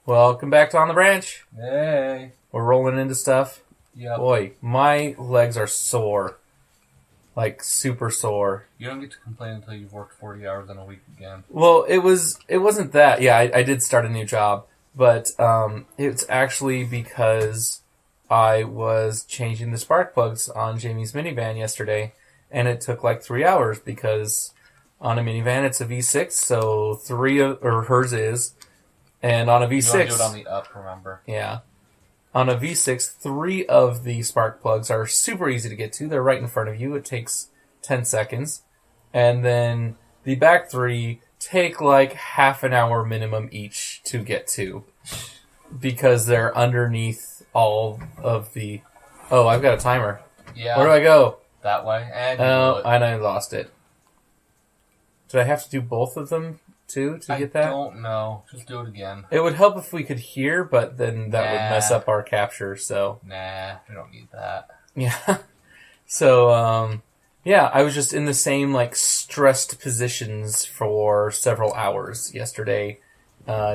Welcome back to On the Branch. Hey. We're rolling into stuff. Yep. Boy, my legs are sore. Like, super sore. You don't get to complain until you've worked 40 hours in a week again. Well, it wasn't that. Yeah, I did start a new job. But it's actually because I was changing the spark plugs on Jamie's minivan yesterday. And it took like 3 hours because on a minivan it's a V6, so hers is. And on a V6... You want to do it on the up, remember? Yeah. On a V6, 3 of the spark plugs are super easy to get to. They're right in front of you. It takes 10 seconds. And then the back 3 take like half an hour minimum each to get to. Because they're underneath all of the... Oh, I've got a timer. Yeah. Where do I go? That way. And I lost it. Did I have to do both of them too to get that? I don't know. Just do it again. It would help if we could hear, but then that would mess up our capture, so... Nah, we don't need that. Yeah. So, yeah, I was just in the same, like, stressed positions for several hours yesterday,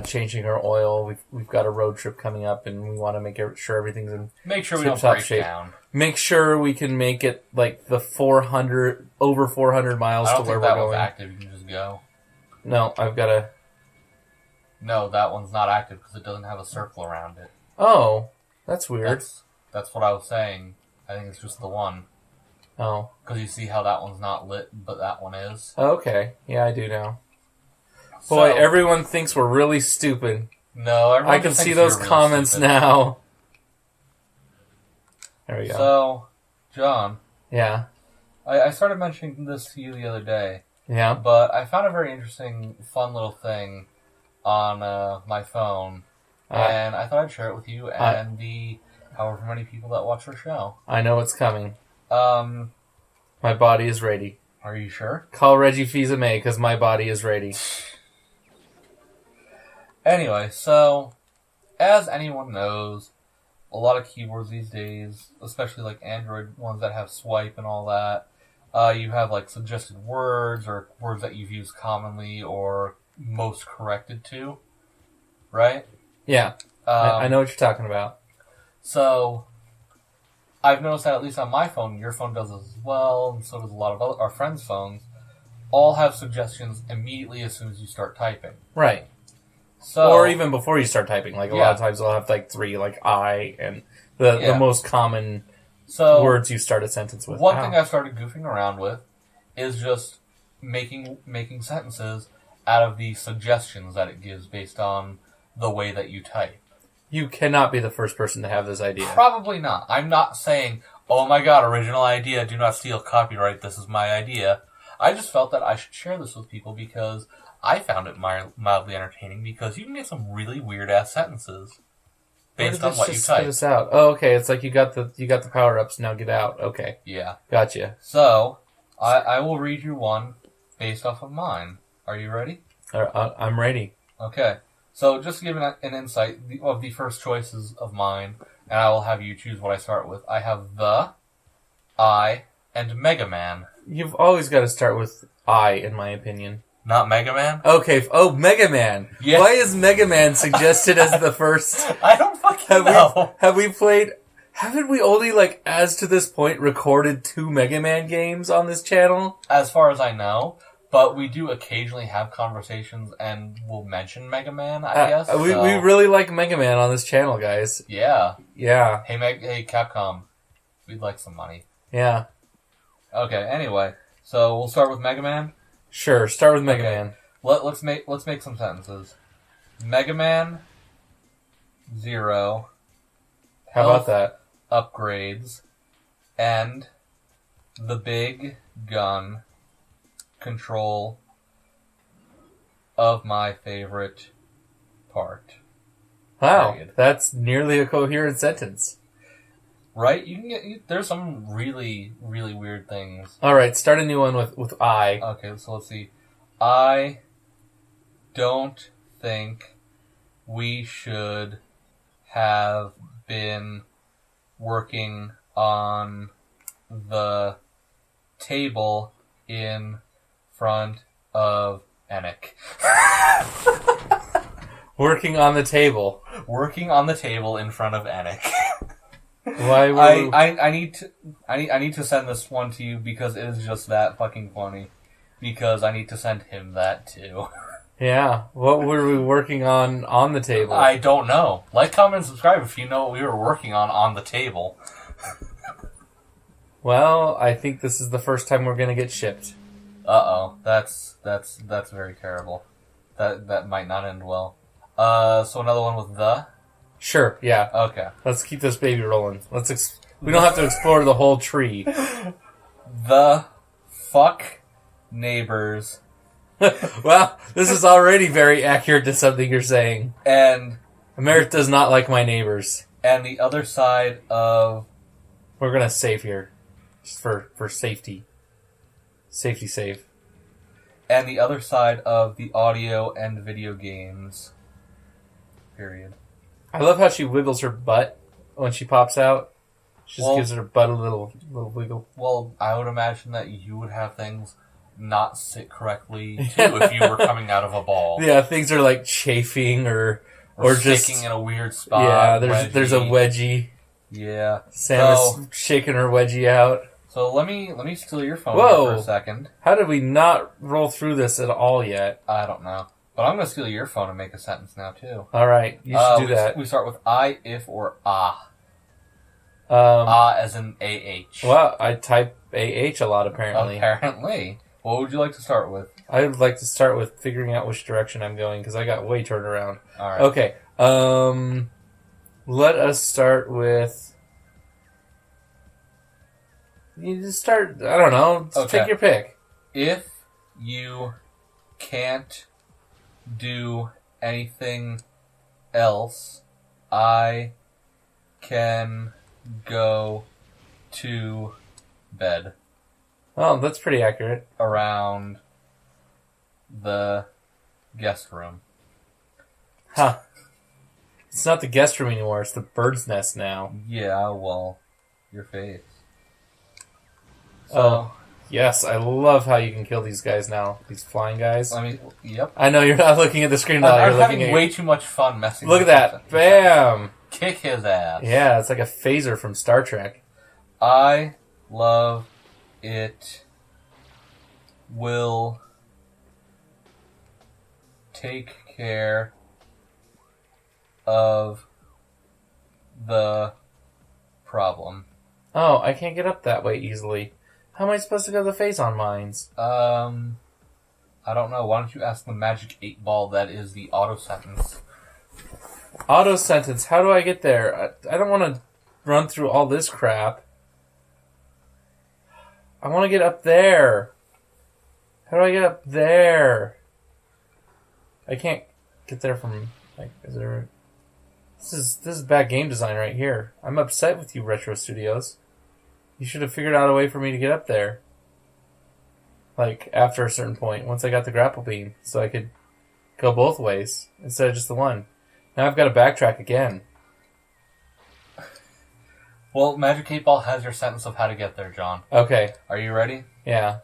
changing our oil. We've got a road trip coming up, and we want to make sure everything's in Make sure we don't break down. Make sure we can make it, like, the over 400 miles to where we're going. I don't think that one's active. You can just go. No, I've got to... No, that one's not active because it doesn't have a circle around it. Oh, that's weird. That's what I was saying. I think it's just the one. Oh. Because you see how that one's not lit, but that one is. Okay. Yeah, I do now. Boy, everyone thinks we're really stupid. No, everyone I can see those comments now. There we go. So, John. Yeah. I started mentioning this to you the other day. Yeah. But I found a very interesting, fun little thing on my phone. And I thought I'd share it with you and the however many people that watch our show. I know what's coming. My body is ready. Are you sure? Call Reggie Fils-Aimé, because my body is ready. Anyway, so, as anyone knows, a lot of keyboards these days, especially like Android ones that have swipe and all that, you have like suggested words or words that you've used commonly or most corrected to, right? Yeah, I know what you're talking about. So, I've noticed that at least on my phone, your phone does as well, and so does a lot of our friends' phones, all have suggestions immediately as soon as you start typing. Right. So, or even before you start typing. Like, a lot of times they'll have like 3, like I, and the most common words you start a sentence with. One thing I started goofing around with is just making sentences out of the suggestions that it gives based on the way that you type. You cannot be the first person to have this idea. Probably not. I'm not saying, oh my god, original idea, do not steal copyright, this is my idea. I just felt that I should share this with people because I found it mildly entertaining because you can get some really weird-ass sentences based on what you type. Spit us out. Oh, okay. It's like you got the power-ups, now get out. Okay. Yeah. Gotcha. So, I will read you one based off of mine. Are you ready? I'm ready. Okay. So, just to give an insight of the first choices of mine, and I will have you choose what I start with. I have the, I, and Mega Man. You've always got to start with I, in my opinion. Not Mega Man? Okay. Oh, Mega Man. Yeah. Why is Mega Man suggested as the first? I don't fucking know. Haven't we only, like, as to this point, recorded 2 Mega Man games on this channel? As far as I know. But we do occasionally have conversations and we'll mention Mega Man, I guess. We really like Mega Man on this channel, guys. Yeah. Yeah. Hey, Capcom. We'd like some money. Yeah. Okay, anyway. So, we'll start with Mega Man? Sure, start with Mega Man. Let's make some sentences. Mega Man 0. How about that? Upgrades. And the big gun control of my favorite part. Wow, Period. That's nearly a coherent sentence. Right? There's some really, really weird things. Alright, start a new one with I. Okay, so let's see. I don't think we should have been working on the table in front of Enoch. Working on the table. Working on the table in front of Anik. Why were I need to send this one to you because it is just that fucking funny. Because I need to send him that too. Yeah. What were we working on the table? I don't know. Like, comment, and subscribe if you know what we were working on the table. Well, I think this is the first time we're gonna get shipped. Uh-oh. That's very terrible. That might not end well. So another one with the? Sure, yeah. Okay. Let's keep this baby rolling. We don't have to explore the whole tree. The fuck neighbors. Well, this is already very accurate to something you're saying. And Amarith does not like my neighbors. And the other side of... We're gonna save here. Just for safety. Safety save. And the other side of the audio and video games. Period. I love how she wiggles her butt when she pops out. She just gives her butt a little wiggle. Well, I would imagine that you would have things not sit correctly, too, if you were coming out of a ball. Yeah, things are like chafing or sticking just in a weird spot. Yeah, there's a wedgie. Yeah. Sam is shaking her wedgie out. So let me steal your phone for a second. How did we not roll through this at all yet? I don't know. But I'm going to steal your phone and make a sentence now, too. Alright, you should do that. We start with I, if, or ah. As in A-H. Well, I type A-H a lot, apparently. Apparently. What would you like to start with? I would like to start with figuring out which direction I'm going, because I got way turned around. Alright. Okay, let us start with... You just start, I don't know, take your pick. If you can't do anything else, I can go to bed. Oh, that's pretty accurate. Around the guest room. Huh. It's not the guest room anymore, it's the bird's nest now. Yeah, well, your face. So, yes, I love how you can kill these guys now. These flying guys. I mean, yep. I know you're not looking at the screen now. I'm having way too much fun messing with Look at that. Bam! Kick his ass. Yeah, it's like a phaser from Star Trek. I love it. Will take care of the problem. Oh, I can't get up that way easily. How am I supposed to go to the phase-on mines? I don't know. Why don't you ask the magic 8-ball that is the auto sentence? Auto sentence. How do I get there? I don't want to run through all this crap. I want to get up there. How do I get up there? I can't get there from... Like, is there... This is bad game design right here. I'm upset with you, Retro Studios. You should have figured out a way for me to get up there. Like, after a certain point, once I got the grapple beam, so I could go both ways, instead of just the one. Now I've got to backtrack again. Well, Magic 8-Ball has your sentence of how to get there, John. Okay. Are you ready? Yeah.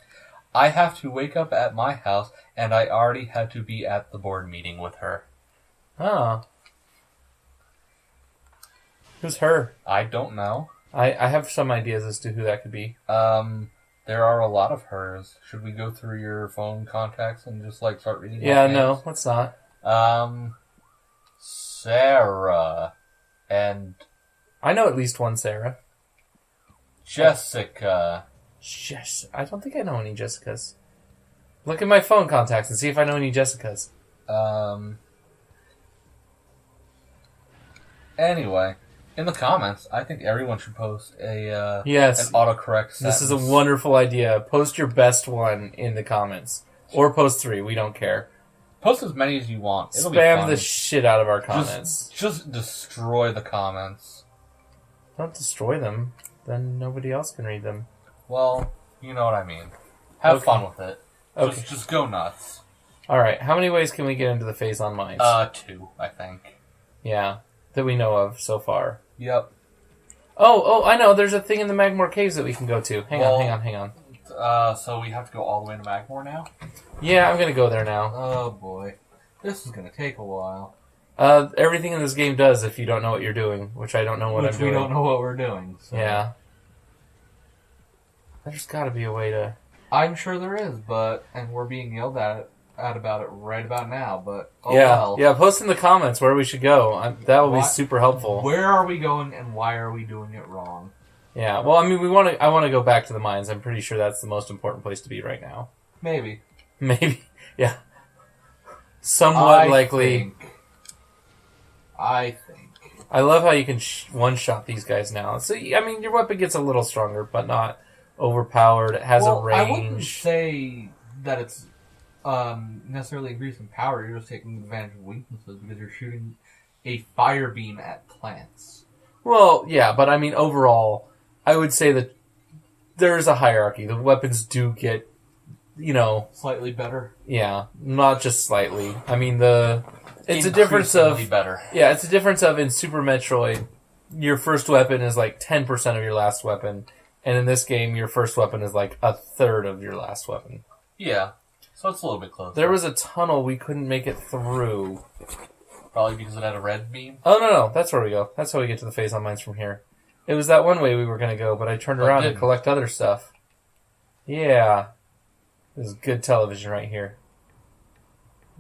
I have to wake up at my house, and I already had to be at the board meeting with her. Oh. Who's her? I don't know. I have some ideas as to who that could be. There are a lot of hers. Should we go through your phone contacts and just, like, start reading Yeah, names? no, let's not. Sarah. And... I know at least one Sarah. Jessica. I don't think I know any Jessicas. Look at my phone contacts and see if I know any Jessicas. Anyway, in the comments, I think everyone should post an yes, autocorrect sentence. This is a wonderful idea. Post your best one in the comments. Or post 3, we don't care. Post as many as you want. It'll Spam the shit out of our comments. Just destroy the comments. Don't destroy them. Then nobody else can read them. Well, you know what I mean. Have fun with it. Okay. Just go nuts. Alright, how many ways can we get into the phase on mines? 2, I think. Yeah, that we know of so far. Yep. Oh, I know. There's a thing in the Magmore Caves that we can go to. Hang on. So we have to go all the way to Magmore now? Yeah, I'm gonna go there now. Oh boy. This is gonna take a while. Everything in this game does if you don't know what you're doing, which I don't know what I'm doing. We don't know what we're doing. So. Yeah. There's got to be a way to... I'm sure there is, and we're being yelled at about it right about now, but well. Yeah, post in the comments where we should go. That will be super helpful. Where are we going and why are we doing it wrong? Yeah, well, I mean, I want to go back to the mines. I'm pretty sure that's the most important place to be right now. Maybe, yeah. Somewhat likely. I think. I love how you can one-shot these guys now. So, I mean, your weapon gets a little stronger, but not overpowered. It has a range. I wouldn't say that it's necessarily increasing power. You're just taking advantage of weaknesses because you're shooting a fire beam at plants. Well, yeah, but I mean, overall, I would say that there's a hierarchy. The weapons do get, slightly better. Yeah, not just slightly. I mean, it's a difference of better. Yeah, it's a difference of in Super Metroid, your first weapon is like 10% of your last weapon, and in this game, your first weapon is like a third of your last weapon. Yeah, so it's a little bit closer. There was a tunnel we couldn't make it through. Probably because it had a red beam? Oh, no, that's where we go. That's how we get to the phase-on mines from here. It was that one way we were going to go, but I turned around to collect other stuff. Yeah. This is good television right here.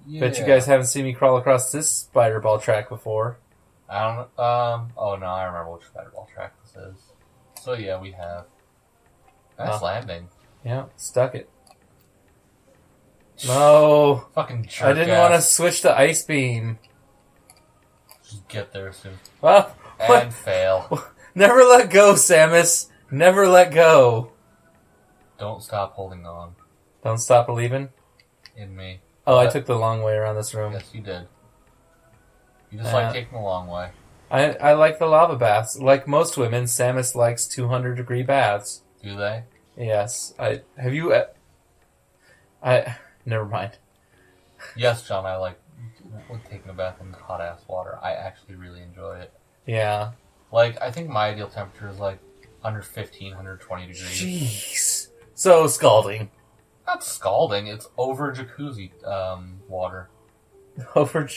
Yeah. Bet you guys haven't seen me crawl across this spider ball track before. I don't oh no, I remember which spider ball track this is. So yeah, we have. Nice landing. Yeah, stuck it. No. Fucking jerk. I didn't want to switch to ice beam. Just get there soon. Well, and fail. Never let go, Samus. Never let go. Don't stop holding on. Don't stop believing? In me. Oh, I took the long way around this room. Yes, you did. You just like taking the long way. I like the lava baths. Like most women, Samus likes 200-degree baths. Do they? Yes. Have you... Never mind. Yes, John, I like taking a bath in hot-ass water. I actually really enjoy it. Yeah. Like, I think my ideal temperature is like under 15, 120 degrees. Jeez. So scalding. Not scalding, it's over jacuzzi water. Over...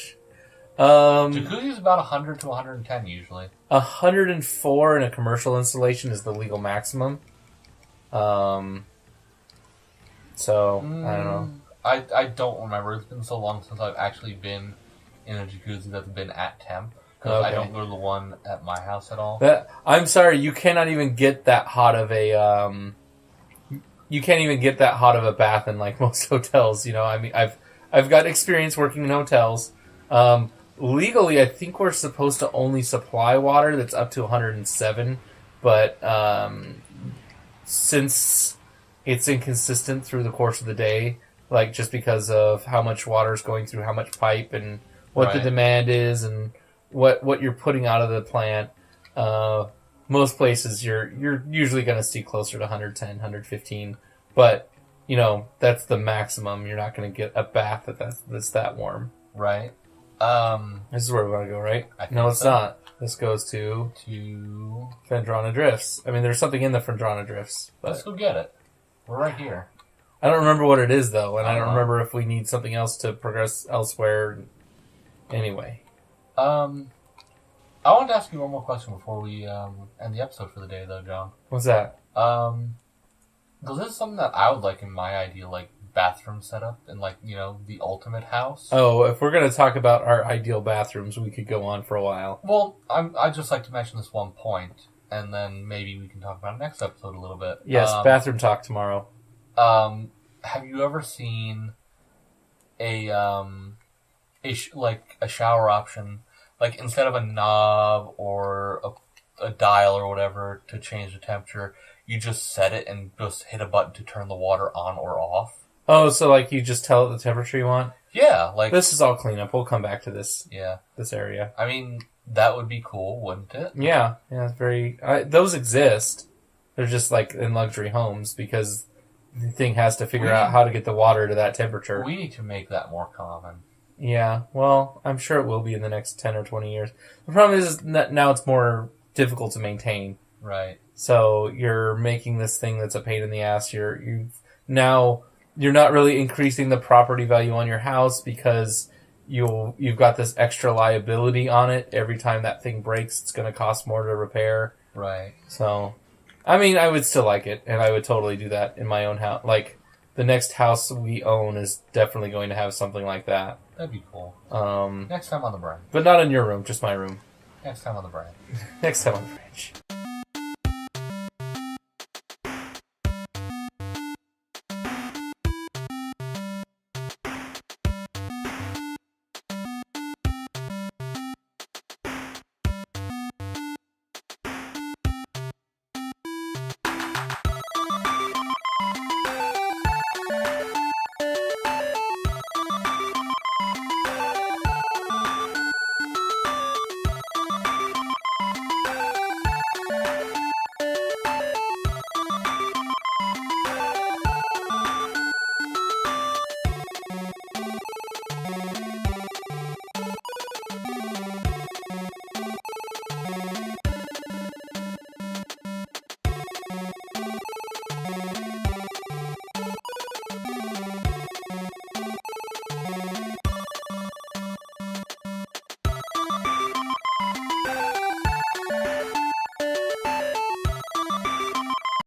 Jacuzzi is about 100 to 110 usually. 104 in a commercial installation is the legal maximum. So, I don't know. I don't remember. It's been so long since I've actually been in a jacuzzi that's been at temp. Because I don't go to the one at my house at all. I'm sorry, you cannot even get that hot of a... you can't even get that hot of a bath in like most hotels. I mean, I've got experience working in hotels. Legally, I think we're supposed to only supply water that's up to 107, but since it's inconsistent through the course of the day, like just because of how much water is going through how much pipe and what the demand is and what you're putting out of the plant, most places you're usually going to see closer to 110, 115, but that's the maximum. You're not going to get a bath that's that warm. Right. This is where we want to go, right? No, it's not. This goes to Phendrana Drifts. I mean, there's something in the Phendrana Drifts. But let's go get it. We're right here. I don't remember what it is, though, and I don't remember if we need something else to progress elsewhere. Anyway. I wanted to ask you one more question before we end the episode for the day, though, John. What's that? Because this is something that I would like in my ideal, bathroom setup and, the ultimate house. Oh, if we're going to talk about our ideal bathrooms, we could go on for a while. Well, I'd just like to mention this one point, and then maybe we can talk about it next episode a little bit. Yes, bathroom talk tomorrow. Have you ever seen a shower option, instead of a knob or a dial or whatever to change the temperature, you just set it and just hit a button to turn the water on or off? Oh, so you just tell it the temperature you want? Yeah, this is all cleanup. We'll come back to this. Yeah, this area. I mean, that would be cool, wouldn't it? Yeah, it's very. Those exist. They're just in luxury homes because the thing has to figure out how to get the water to that temperature. We need to make that more common. Yeah, well, I'm sure it will be in the next 10 or 20 years. The problem is that now it's more difficult to maintain. Right. So you're making this thing that's a pain in the ass. You're not really increasing the property value on your house because you've got this extra liability on it. Every time that thing breaks, it's going to cost more to repair. Right. So, I mean, I would still like it, and I would totally do that in my own house. Like, the next house we own is definitely going to have something like that. That'd be cool. Um, Next time on the brand. but not in your room, just my room. Next time on the brand. Next time on the ranch.